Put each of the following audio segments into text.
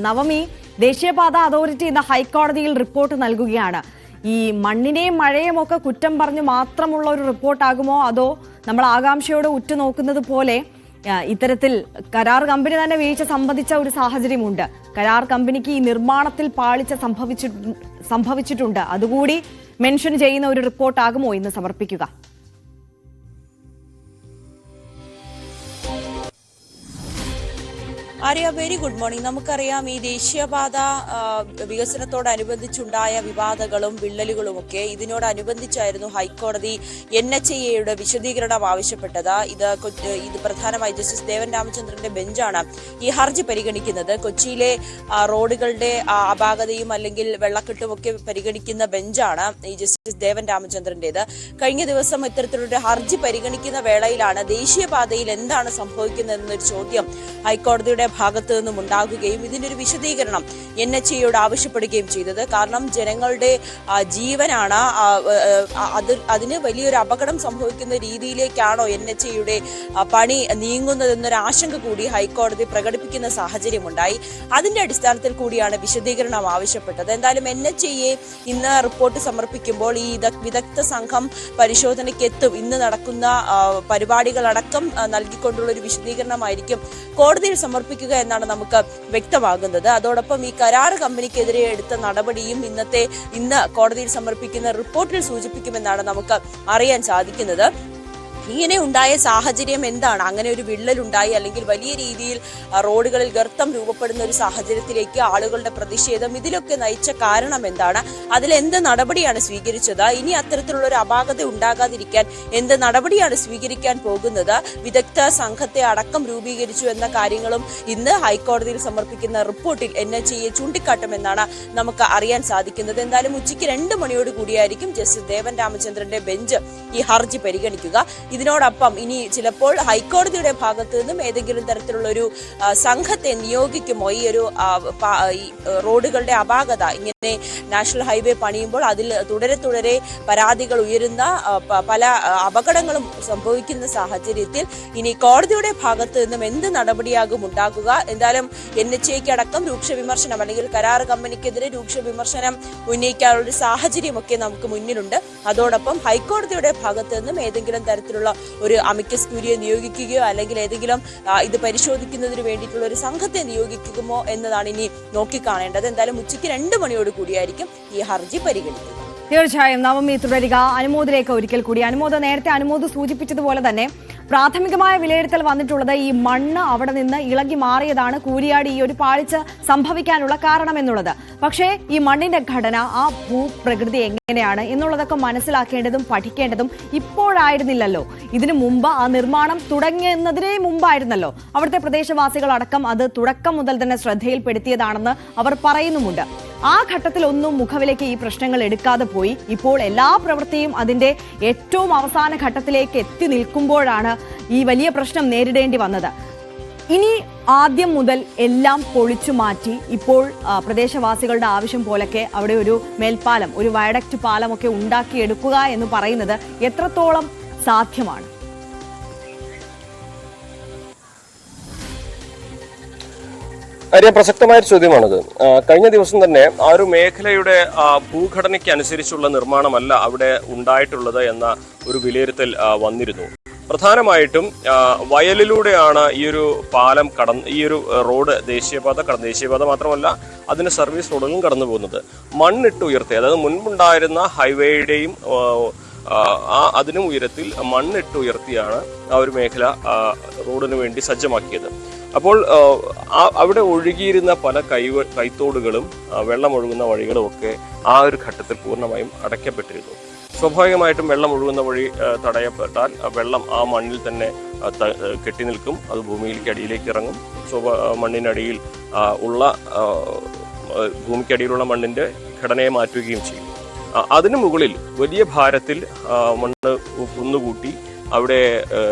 നവമി, ദേശീയപാത അതോറിറ്റി ഇന്ന് ഹൈക്കോടതിയിൽ റിപ്പോർട്ട് നൽകുകയാണ്. ഈ മണ്ണിനെയും മഴയും ഒക്കെ കുറ്റം പറഞ്ഞ് മാത്രമുള്ള ഒരു റിപ്പോർട്ടാകുമോ, അതോ നമ്മൾ ആകാംക്ഷയോടെ ഉറ്റുനോക്കുന്നത് പോലെ ഇത്തരത്തിൽ കരാർ കമ്പനി തന്നെ വീഴ്ച സംബന്ധിച്ച ഒരു സാഹചര്യമുണ്ട്. കരാർ കമ്പനിക്ക് ഈ നിർമ്മാണത്തിൽ പാളിച്ച സംഭവിച്ചിട്ടുണ്ട്. അതുകൂടി മെൻഷൻ ചെയ്യുന്ന ഒരു റിപ്പോർട്ടാകുമോ ഇന്ന് സമർപ്പിക്കുക? Arya, very good morning. നമുക്കറിയാം, ഈ ദേശീയപാത വികസനത്തോടനുബന്ധിച്ചുണ്ടായ വിവാദങ്ങളും വിള്ളലുകളുമൊക്കെ ഇതിനോടനുബന്ധിച്ചായിരുന്നു ഹൈക്കോടതി NHAIയുടെ വിശദീകരണം ആവശ്യപ്പെട്ടത്. ഇത് പ്രധാനമായി ജസ്റ്റിസ് ദേവൻ രാമചന്ദ്രന്റെ ബെഞ്ചാണ് ഈ ഹർജി പരിഗണിക്കുന്നത്. കൊച്ചിയിലെ റോഡുകളുടെ അപാകതയും അല്ലെങ്കിൽ വെള്ളക്കെട്ടുമൊക്കെ പരിഗണിക്കുന്ന ബെഞ്ചാണ് ഈ ജസ്റ്റിസ് ദേവൻ രാമചന്ദ്രന്റേത്. കഴിഞ്ഞ ദിവസം ഇത്തരത്തിലൊരു ഹർജി പരിഗണിക്കുന്ന വേളയിലാണ് ദേശീയപാതയിൽ എന്താണ് സംഭവിക്കുന്നതെന്നൊരു ചോദ്യം ഹൈക്കോടതിയുടെ ഭാഗത്തു നിന്നും ഉണ്ടാകുകയും ഇതിന്റെ ഒരു വിശദീകരണം NHAIയോട് ആവശ്യപ്പെടുകയും ചെയ്തത്. കാരണം ജനങ്ങളുടെ ജീവനാണ്, അതിന് വലിയൊരു അപകടം സംഭവിക്കുന്ന രീതിയിലേക്കാണോ NHAIയുടെ പണി നീങ്ങുന്നതെന്നൊരു ആശങ്ക കൂടി ഹൈക്കോടതി പ്രകടിപ്പിക്കുന്ന സാഹചര്യമുണ്ടായി. അതിന്റെ അടിസ്ഥാനത്തിൽ കൂടിയാണ് വിശദീകരണം ആവശ്യപ്പെട്ടത്. എന്തായാലും NHAI ഇന്ന് റിപ്പോർട്ട് സമർപ്പിക്കുമ്പോൾ ഈ വിദഗ്ധ സംഘം പരിശോധനയ്ക്ക് എത്തും. ഇന്ന് നടക്കുന്ന പരിപാടികളടക്കം നൽകിക്കൊണ്ടുള്ള ഒരു വിശദീകരണമായിരിക്കും കോടതിയിൽ സമർപ്പിക്കുക എന്നാണ് നമുക്ക് വ്യക്തമാകുന്നത്. അതോടൊപ്പം ഈ കരാർ കമ്പനിക്കെതിരെ എടുത്ത നടപടിയും ഇന്ന് കോടതിയിൽ സമർപ്പിക്കുന്ന റിപ്പോർട്ടിൽ സൂചിപ്പിക്കുമെന്നാണ് നമുക്ക് അറിയാൻ സാധിക്കുന്നത്. ഇങ്ങനെ ഉണ്ടായ സാഹചര്യം എന്താണ്? അങ്ങനെ ഒരു വിള്ളലുണ്ടായി അല്ലെങ്കിൽ വലിയ രീതിയിൽ റോഡുകളിൽ ഗർത്തം രൂപപ്പെടുന്ന ഒരു സാഹചര്യത്തിലേക്ക് ആളുകളുടെ പ്രതിഷേധം, ഇതിലൊക്കെ നയിച്ച കാരണം എന്താണ്? അതിലെന്ത് നടപടിയാണ് സ്വീകരിച്ചത്? ഇനി അത്തരത്തിലുള്ള ഒരു അപാകത ഉണ്ടാകാതിരിക്കാൻ എന്ത് നടപടിയാണ് സ്വീകരിക്കാൻ പോകുന്നത്? വിദഗ്ധ സംഘത്തെ അടക്കം രൂപീകരിച്ചു എന്ന കാര്യങ്ങളും ഇന്ന് ഹൈക്കോടതിയിൽ സമർപ്പിക്കുന്ന റിപ്പോർട്ടിൽ NHAI ചൂണ്ടിക്കാട്ടുമെന്നാണ് നമുക്ക് അറിയാൻ സാധിക്കുന്നത്. എന്തായാലും ഉച്ചയ്ക്ക് 2 മണിയോട് കൂടിയായിരിക്കും ജസ്റ്റിസ് ദേവൻ രാമചന്ദ്രന്റെ ബെഞ്ച് ഈ ഹർജി പരിഗണിക്കുക. ഇതിനോടൊപ്പം ഇനി ചിലപ്പോൾ ഹൈക്കോടതിയുടെ ഭാഗത്തു നിന്നും ഏതെങ്കിലും തരത്തിലുള്ള ഒരു സംഘത്തെ നിയോഗിക്കുമോ? ഈ ഒരു റോഡുകളുടെ അപാകത, ഇങ്ങനെ നാഷണൽ ഹൈവേ പണിയുമ്പോൾ അതിൽ തുടരെ പരാതികൾ ഉയരുന്ന പല അപകടങ്ങളും സംഭവിക്കുന്ന സാഹചര്യത്തിൽ ഇനി കോടതിയുടെ ഭാഗത്തു നിന്നും എന്ത് നടപടിയാകും ഉണ്ടാകുക? എന്തായാലും NHAIക്ക് അടക്കം രൂക്ഷ വിമർശനം അല്ലെങ്കിൽ കരാർ കമ്പനിക്കെതിരെ രൂക്ഷ വിമർശനം ഉന്നയിക്കാനുള്ള ഒരു സാഹചര്യമൊക്കെ നമുക്ക് മുന്നിലുണ്ട്. അതോടൊപ്പം ഹൈക്കോടതിയുടെ ഭാഗത്തു നിന്നും ഏതെങ്കിലും തരത്തിലുള്ള ഒരു അമിക്കസ് ക്യൂരിയെ നിയോഗിക്കുകയോ അല്ലെങ്കിൽ ഏതെങ്കിലും ഇത് പരിശോധിക്കുന്നതിന് വേണ്ടിയിട്ടുള്ള ഒരു സംഘത്തെ നിയോഗിക്കുമോ എന്നതാണ് ഇനി നോക്കിക്കാണേണ്ടത്. എന്തായാലും ഉച്ചയ്ക്ക് 2 മണിയോട് കൂടിയായിരിക്കും ഈ ഹർജി പരിഗണിക്കുക. തീർച്ചയായും നവമി, തുടരുക. അനുമോദിലേക്ക് ഒരിക്കൽ കൂടി. നേരത്തെ അനുമോദ് സൂചിപ്പിച്ചതുപോലെ തന്നെ പ്രാഥമികമായ വിലയിരുത്തൽ വന്നിട്ടുള്ളത് ഈ മണ്ണ് അവിടെ നിന്ന് ഇളകി മാറിയതാണ് കൂരിയാടി ഈ ഒരു പാളിച്ച സംഭവിക്കാനുള്ള കാരണം എന്നുള്ളത്. പക്ഷേ ഈ മണ്ണിന്റെ ഘടന, ആ ഭൂപ്രകൃതി എങ്ങനെയാണ് എന്നുള്ളതൊക്കെ മനസ്സിലാക്കേണ്ടതും പഠിക്കേണ്ടതും ഇപ്പോഴായിരുന്നില്ലല്ലോ. ഇതിനു മുമ്പ് ആ നിർമ്മാണം തുടങ്ങുന്നതിനേ മുമ്പായിരുന്നല്ലോ. അവിടുത്തെ പ്രദേശവാസികൾ അടക്കം അത് തുടക്കം മുതൽ തന്നെ ശ്രദ്ധയിൽപ്പെടുത്തിയതാണെന്ന് അവർ പറയുന്നുമുണ്ട്. ആ ഘട്ടത്തിലൊന്നും മുഖവിലേക്ക് ഈ പ്രശ്നങ്ങൾ എടുക്കാതെ പോയി. ഇപ്പോൾ എല്ലാ പ്രവൃത്തിയും അതിന്റെ ഏറ്റവും അവസാന ഘട്ടത്തിലേക്ക് എത്തി നിൽക്കുമ്പോഴാണ് ഈ വലിയ പ്രശ്നം നേരിടേണ്ടി വന്നത്. ഇനി ആദ്യം മുതൽ എല്ലാം പൊളിച്ചു മാറ്റി ഇപ്പോൾ പ്രദേശവാസികളുടെ ആവശ്യം പോലൊക്കെ അവിടെ ഒരു മേൽപ്പാലം, ഒരു വയഡക്റ്റ് പാലമൊക്കെ ഉണ്ടാക്കിയെടുക്കുക എന്ന് പറയുന്നത് എത്രത്തോളം സാധ്യമാണ്? പ്രസക്തമായ ഒരു ചോദ്യമാണത്. കഴിഞ്ഞ ദിവസം തന്നെ ആ ഒരു മേഖലയുടെ ഭൂഘടനയ്ക്ക് അനുസരിച്ചുള്ള നിർമ്മാണമല്ല അവിടെ ഉണ്ടായിട്ടുള്ളത് എന്ന ഒരു വിലയിരുത്തൽ വന്നിരുന്നു. പ്രധാനമായിട്ടും വയലിലൂടെയാണ് ഈ ഒരു പാലം ഈ ഒരു റോഡ് ദേശീയപാത മാത്രമല്ല അതിന് സർവീസ് റോഡുകളും കടന്നു പോകുന്നത്. മണ്ണിട്ട് ഉയർത്തി, അതായത് മുൻപുണ്ടായിരുന്ന ഹൈവേയുടെയും അതിനും ഉയരത്തിൽ മണ്ണിട്ട് ഉയർത്തിയാണ് ആ ഒരു മേഖല റോഡിന് വേണ്ടി സജ്ജമാക്കിയത്. അപ്പോൾ അവിടെ ഒഴുകിയിരുന്ന പല കൈത്തോടുകളും വെള്ളമൊഴുകുന്ന വഴികളും ഒക്കെ ആ ഒരു ഘട്ടത്തിൽ പൂർണ്ണമായും അടയ്ക്കപ്പെട്ടിരുന്നു. സ്വാഭാവികമായിട്ടും വെള്ളം ഒഴുകുന്ന വഴി തടയപ്പെട്ടാൽ വെള്ളം ആ മണ്ണിൽ തന്നെ കെട്ടി നിൽക്കും. അത് ഭൂമിയിലേക്ക് അടിയിലേക്ക് ഇറങ്ങും. മണ്ണിനടിയിൽ ഭൂമിക്കടിയിലുള്ള മണ്ണിന്റെ ഘടനയെ മാറ്റുകയും ചെയ്യും. അതിനു മുകളിൽ വലിയ ഭാരത്തിൽ മണ്ണ് കുന്നുകൂട്ടി അവിടെ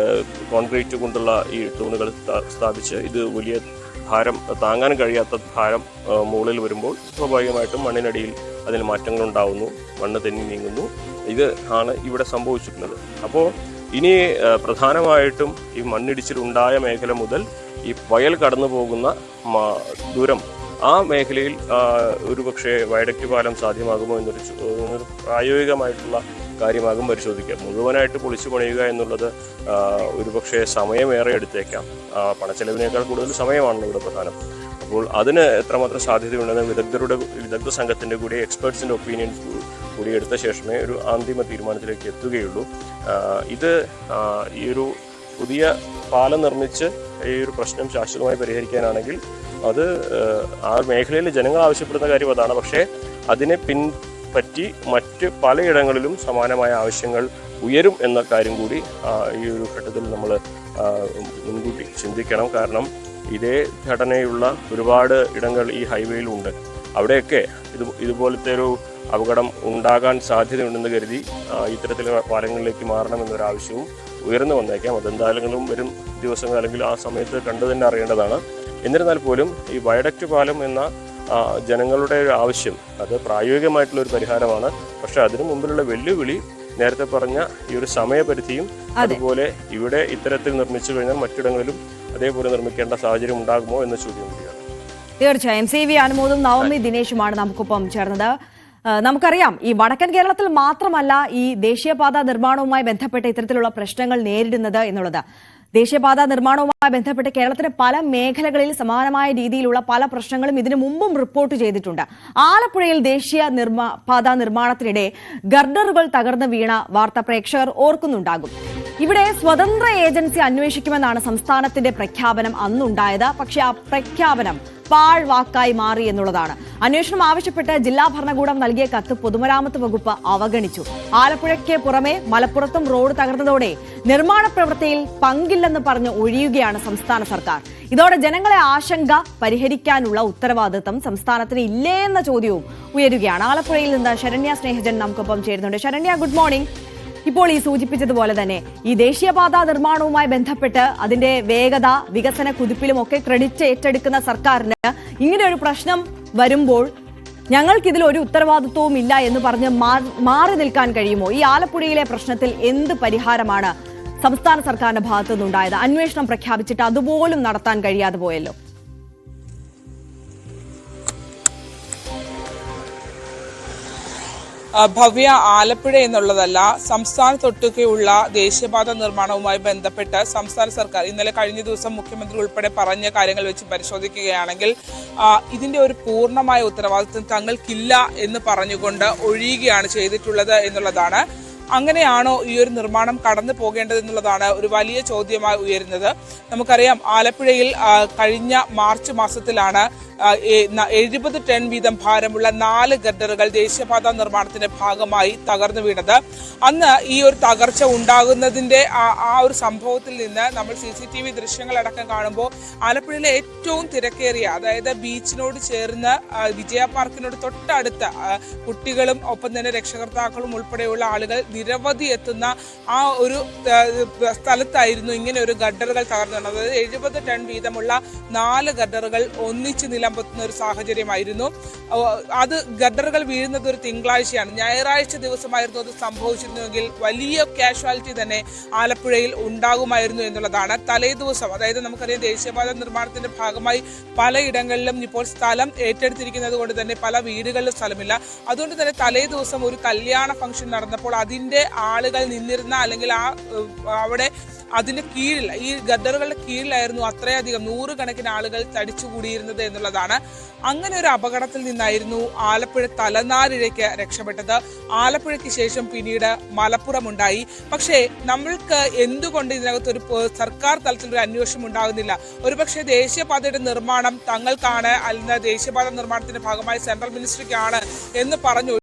കോൺക്രീറ്റ് കൊണ്ടുള്ള ഈ തൂണുകൾ സ്ഥാപിച്ച് ഇത് വലിയ ഭാരം താങ്ങാൻ കഴിയാത്ത ഭാരം മുകളിൽ വരുമ്പോൾ സ്വാഭാവികമായിട്ടും മണ്ണിനടിയിൽ അതിന് മാറ്റങ്ങൾ ഉണ്ടാവുന്നു, മണ്ണ് തെന്നി നീങ്ങുന്നു. ഇത് ആണ് ഇവിടെ സംഭവിച്ചിട്ടുള്ളത്. അപ്പോൾ ഇനി പ്രധാനമായിട്ടും ഈ മണ്ണിടിച്ചിലുണ്ടായ മേഖല മുതൽ ഈ വയൽ കടന്നു പോകുന്ന ദൂരം ആ മേഖലയിൽ ഒരുപക്ഷെ വയഡക്റ്റ് പാലം സാധ്യമാകുമോ എന്നൊരു പ്രായോഗികമായിട്ടുള്ള കാര്യമാകും പരിശോധിക്കുക. മുഴുവനായിട്ട് പൊളിച്ചു പണിയുക എന്നുള്ളത് ഒരുപക്ഷെ സമയമേറെ എടുത്തേക്കാം. പണച്ചെലവിനേക്കാൾ കൂടുതൽ സമയമാണല്ലോ ഇവിടെ പ്രധാനം. അപ്പോൾ അതിന് എത്രമാത്രം സാധ്യതയുണ്ടെന്ന് വിദഗ്ധ സംഘത്തിൻ്റെ കൂടി എക്സ്പേർട്സിൻ്റെ ഒപ്പീനിയൻസ് കൂടി എടുത്ത ശേഷമേ ഒരു അന്തിമ തീരുമാനത്തിലേക്ക് എത്തുകയുള്ളൂ. ഇത് ഈ ഒരു പുതിയ പാലം നിർമ്മിച്ച് ഈ ഒരു പ്രശ്നം ശാശ്വതമായി പരിഹരിക്കാനാണെങ്കിൽ അത് ആ മേഖലയിൽ ജനങ്ങൾ ആവശ്യപ്പെടുന്ന കാര്യം അതാണ്. പക്ഷേ അതിനെ പിൻപറ്റി മറ്റ് പലയിടങ്ങളിലും സമാനമായ ആവശ്യങ്ങൾ ഉയരും എന്ന കാര്യം കൂടി ഈ ഒരു ഘട്ടത്തിൽ നമ്മൾ മുൻകൂട്ടി ചിന്തിക്കണം. കാരണം ഇതേ ഘടനയുള്ള ഒരുപാട് ഇടങ്ങൾ ഈ ഹൈവേയിലുണ്ട്. അവിടെയൊക്കെ ഇതുപോലത്തെ ഒരു അപകടം ഉണ്ടാകാൻ സാധ്യതയുണ്ടെന്ന് കരുതി ഇത്തരത്തിലുള്ള പാലങ്ങളിലേക്ക് മാറണമെന്നൊരാവശ്യവും ഉയർന്നു വന്നേക്കാം. അതെന്തായാലും വരും ദിവസങ്ങൾ അല്ലെങ്കിൽ ആ സമയത്ത് കണ്ടു തന്നെ അറിയേണ്ടതാണ്. എന്നിരുന്നാൽ പോലും ഈ വയഡക്റ്റ് പാലം എന്ന ജനങ്ങളുടെ ഒരു ആവശ്യം അത് പ്രായോഗികമായിട്ടുള്ള ഒരു പരിഹാരമാണ്. പക്ഷെ അതിനു മുമ്പിലുള്ള വെല്ലുവിളി നേരത്തെ പറഞ്ഞ ഈ ഒരു സമയപരിധിയും അതുപോലെ ഇവിടെ ഇത്തരത്തിൽ നിർമ്മിച്ചു കഴിഞ്ഞാൽ മറ്റിടങ്ങളിലും അതേപോലെ നിർമ്മിക്കേണ്ട സാഹചര്യം ഉണ്ടാകുമോ എന്ന ചോദ്യം കൂടിയാണ്. തീർച്ചയായും CV അനുമോദും നവമി ദിനേശുമാണ് നമുക്കൊപ്പം ചേർന്നത്. നമുക്കറിയാം ഈ വടക്കൻ കേരളത്തിൽ മാത്രമല്ല ഈ ദേശീയപാത നിർമ്മാണവുമായി ബന്ധപ്പെട്ട് ഇത്തരത്തിലുള്ള പ്രശ്നങ്ങൾ നേരിടുന്നത് എന്നുള്ളത്. ദേശീയപാത നിർമ്മാണവുമായി ബന്ധപ്പെട്ട് കേരളത്തിലെ പല മേഖലകളിൽ സമാനമായ രീതിയിലുള്ള പല പ്രശ്നങ്ങളും ഇതിനു മുമ്പും റിപ്പോർട്ട് ചെയ്തിട്ടുണ്ട്. ആലപ്പുഴയിൽ ദേശീയ പാത നിർമ്മാണത്തിനിടെ ഗർഡറുകൾ തകർന്നു വീണ വാർത്ത പ്രേക്ഷകർ ഓർക്കുന്നുണ്ടാകും. ഇവിടെ സ്വതന്ത്ര ഏജൻസി അന്വേഷിക്കുമെന്നാണ് സംസ്ഥാനത്തിന്റെ പ്രഖ്യാപനം അന്നുണ്ടായത്. പക്ഷേ ആ പ്രഖ്യാപനം പാഴ്വാക്കായി മാറി എന്നുള്ളതാണ്. അന്വേഷണം ആവശ്യപ്പെട്ട് ജില്ലാ ഭരണകൂടം നൽകിയ കത്ത് പൊതുമരാമത്ത് വകുപ്പ് അവഗണിച്ചു. ആലപ്പുഴയ്ക്ക് പുറമെ മലപ്പുറത്തും റോഡ് തകർന്നതോടെ നിർമ്മാണ പ്രവൃത്തിയിൽ പങ്കില്ലെന്ന് പറഞ്ഞ് ഒഴിയുകയാണ് സംസ്ഥാന സർക്കാർ. ഇതോടെ ജനങ്ങളെ ആശങ്ക പരിഹരിക്കാനുള്ള ഉത്തരവാദിത്തം സംസ്ഥാനത്തിന് ഇല്ലേ എന്ന ചോദ്യവും ഉയരുകയാണ്. ആലപ്പുഴയിൽ നിന്ന് ശരണ്യ സ്നേഹജൻ നമുക്കൊപ്പം ചേരുന്നുണ്ട്. Saranya, good morning. ഇപ്പോൾ ഈ സൂചിപ്പിച്ചതുപോലെ തന്നെ ഈ ദേശീയപാത നിർമ്മാണവുമായി ബന്ധപ്പെട്ട് അതിന്റെ വേഗത, വികസന കുതിപ്പിലും ഒക്കെ ക്രെഡിറ്റ് ഏറ്റെടുക്കുന്ന സർക്കാരിന് ഇങ്ങനെ ഒരു പ്രശ്നം വരുമ്പോൾ ഞങ്ങൾക്കിതിൽ ഒരു ഉത്തരവാദിത്വവും ഇല്ല എന്ന് പറഞ്ഞ് മാറി നിൽക്കാൻ കഴിയുമോ? ഈ ആലപ്പുഴയിലെ പ്രശ്നത്തിൽ എന്ത് പരിഹാരമാണ് സംസ്ഥാന സർക്കാരിന്റെ ഭാഗത്തു നിന്നുണ്ടായത്? അന്വേഷണം പ്രഖ്യാപിച്ചിട്ട് അതുപോലും നടത്താൻ കഴിയാതെ പോയല്ലോ. ഭവ്യ, ആലപ്പുഴ എന്നുള്ളതല്ല, സംസ്ഥാനത്തൊട്ടുകെയുള്ള ദേശീയപാത നിർമ്മാണവുമായി ബന്ധപ്പെട്ട് സംസ്ഥാന സർക്കാർ ഇന്നലെ കഴിഞ്ഞ ദിവസം മുഖ്യമന്ത്രി ഉൾപ്പെടെ പറഞ്ഞ കാര്യങ്ങൾ വെച്ച് പരിശോധിക്കുകയാണെങ്കിൽ ഇതിന്റെ ഒരു പൂർണ്ണമായ ഉത്തരവാദിത്വം തങ്ങൾക്കില്ല എന്ന് പറഞ്ഞുകൊണ്ട് ഒഴിയുകയാണ് ചെയ്തിട്ടുള്ളത് എന്നുള്ളതാണ്. അങ്ങനെയാണോ ഈ ഒരു നിർമ്മാണം കടന്നു പോകേണ്ടത് എന്നുള്ളതാണ് ഒരു വലിയ ചോദ്യമായി ഉയരുന്നത്. നമുക്കറിയാം, ആലപ്പുഴയിൽ കഴിഞ്ഞ മാർച്ച് മാസത്തിലാണ് 70 ടൺ വീതം ഭാരമുള്ള 4 ഗർഡറുകൾ ദേശീയപാത നിർമ്മാണത്തിന്റെ ഭാഗമായി തകർന്നു വീണത്. അന്ന് ഈ ഒരു തകർച്ച ഉണ്ടാകുന്നതിന്റെ ആ ഒരു സംഭവത്തിൽ നിന്ന് നമ്മൾ CCTV ദൃശ്യങ്ങളടക്കം കാണുമ്പോൾ ആലപ്പുഴയിലെ ഏറ്റവും തിരക്കേറിയ, അതായത് ബീച്ചിനോട് ചേർന്ന് വിജയ പാർക്കിനോട് തൊട്ടടുത്ത് കുട്ടികളും ഒപ്പം തന്നെ രക്ഷകർത്താക്കളും ഉൾപ്പെടെയുള്ള ആളുകൾ നിരവധി എത്തുന്ന ആ ഒരു സ്ഥലത്തായിരുന്നു ഇങ്ങനെ ഒരു ഗർഡറുകൾ തകർന്നു വീണത്. അതായത് 70 ടൺ വീതമുള്ള 4 ഗർഡറുകൾ ഒന്നിച്ച് നിലമ്പെത്തുന്ന ഒരു സാഹചര്യമായിരുന്നു. അത് ഗർഡറുകൾ വീഴുന്നത് ഒരു തിങ്കളാഴ്ചയാണ്. ഞായറാഴ്ച ദിവസമായിരുന്നു അത് സംഭവിച്ചിരുന്നുവെങ്കിൽ വലിയ കാഷ്വാലിറ്റി തന്നെ ആലപ്പുഴയിൽ ഉണ്ടാകുമായിരുന്നു എന്നുള്ളതാണ്. തലേ ദിവസം, അതായത് നമുക്കറിയാം ദേശീയപാത നിർമ്മാണത്തിന്റെ ഭാഗമായി പലയിടങ്ങളിലും ഇപ്പോൾ സ്ഥലം ഏറ്റെടുത്തിരിക്കുന്നത് കൊണ്ട് തന്നെ പല വീടുകളിലും സ്ഥലമില്ല. അതുകൊണ്ട് തന്നെ തലേ ദിവസം ഒരു കല്യാണ ഫംഗ്ഷൻ നടന്നപ്പോൾ അതിന്റെ ആളുകൾ നിന്നിരുന്ന, അല്ലെങ്കിൽ അവിടെ അതിന് കീഴിൽ, ഈ ഗർഡറുകളുടെ കീഴിലായിരുന്നു അത്രയധികം 100 കണക്കിന് ആളുകൾ തടിച്ചുകൂടിയിരുന്നത് എന്നുള്ളതാണ്. അങ്ങനെ ഒരു അപകടത്തിൽ നിന്നായിരുന്നു ആലപ്പുഴ തലനാരിഴയ്ക്ക് രക്ഷപ്പെട്ടത്. ആലപ്പുഴയ്ക്ക് ശേഷം പിന്നീട് മലപ്പുറം ഉണ്ടായി. പക്ഷേ നമ്മൾക്ക് എന്തുകൊണ്ട് ഇതിനകത്തൊരു സർക്കാർ തലത്തിലൊരു അന്വേഷണം ഉണ്ടാകുന്നില്ല? ഒരുപക്ഷെ ദേശീയപാതയുടെ നിർമ്മാണം തങ്ങൾക്കാണ്, അല്ലെങ്കിൽ ദേശീയപാത നിർമ്മാണത്തിന്റെ ഭാഗമായി സെൻട്രൽ മിനിസ്ട്രിക്കാണ് എന്ന് പറഞ്ഞു